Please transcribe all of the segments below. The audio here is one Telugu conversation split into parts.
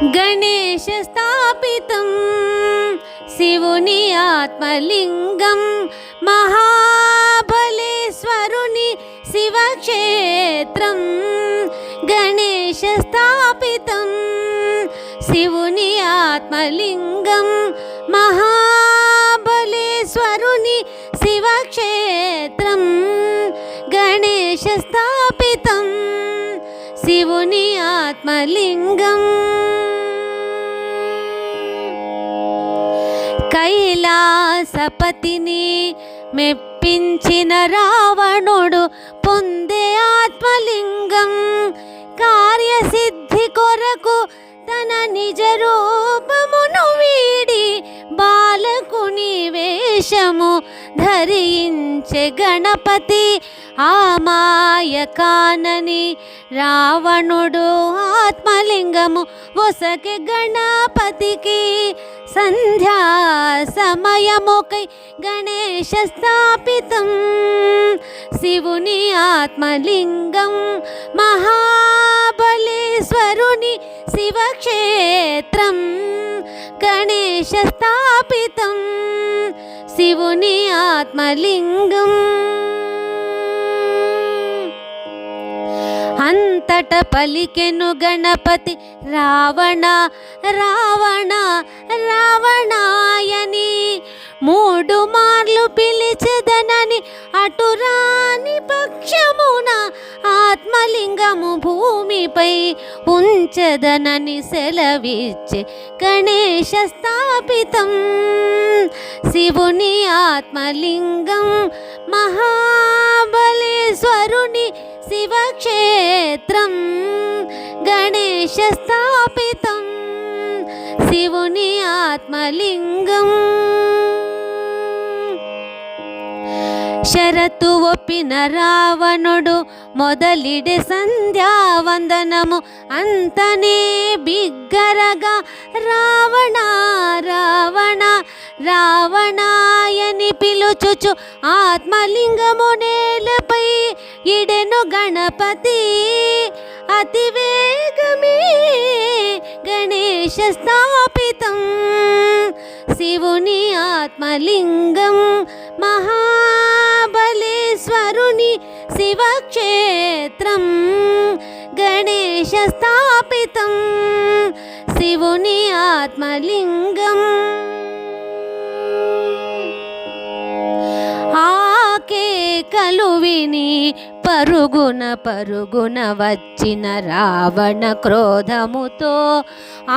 గణేశ స్థాపితం శివుని ఆత్మలింగం మహాబలేశ్వరుని శివక్షేత్రం. గణేశ స్థాపితం శివుని ఆత్మలింగం మహాబలేశ్వరుని శివక్షేత్రం. గణేశ స్థాపితం శివుని ఆత్మలింగం. కైలాసపతిని మెప్పించిన రావణుడు పొందే ఆత్మలింగం. కార్యసిద్ధి కొరకు తన నిజ రూపమును వీడి బాలకుని వేషము ధరించే గణపతి. ఆ మాయ కానని రావణుడు ఆత్మలింగము ఒసగే గణపతికి. సంధ్యా సమయముకై గణేశ స్థాపితం శివుని ఆత్మలింగం మహాబలేశ్వరుని శివక్షేత్రం. గణేశ స్థాపితం శివుని ఆత్మలింగం. అంతట పలికెను గణపతి రావణ రావణ రావణాయని. 3 మార్లు పిలిచెదనని అటురాని పక్షమున ఆత్మలింగము భూమిపై ఉంచెదనని సెలవిచ్చే గణేశ స్థాపితం శివుని ఆత్మలింగం మహాబలేశ్వరుని శివక్షేత్రం. గణేశ స్థాపితం శివుని ఆత్మలింగం. షరతు ఒప్పిన రావణుడు మొదలిడే సంధ్యావందనము. అంతనే బిగ్గరగా రావణ రావణ రావణాయని పిలుచుచు ఆత్మలింగము నేలపై ఇడెను గణపతి. అతివేగమే గణేశ స్థాపితం శివుని ఆత్మలింగం మహాబలేశ్వరుని శివక్షేత్రం. గణేశ స్థాపితం శివుని ఆత్మలింగం. ఆకేకలు విని పరుగున పరుగున వచ్చిన రావణ క్రోధముతో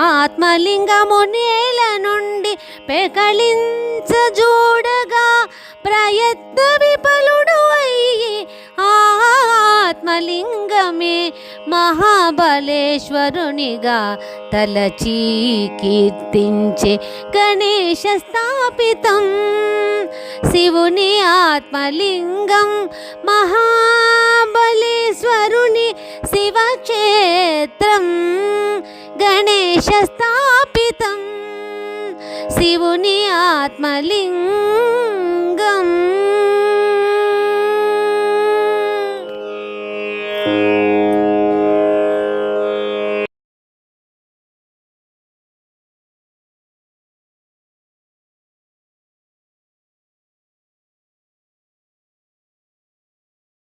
ఆత్మలింగము నేల నుండి పెకళించజూడగా ప్రయత్న విఫలుడు అయ్యి ఆత్మలింగమే మహాబలేశ్వరునిగా తలచి కీర్తించే గణేశ స్థాపితం శివుని ఆత్మలింగం మహాబలేశ్వరుని శివక్షేత్రం. గణేశ స్థాపితం శివుని ఆత్మలింగం.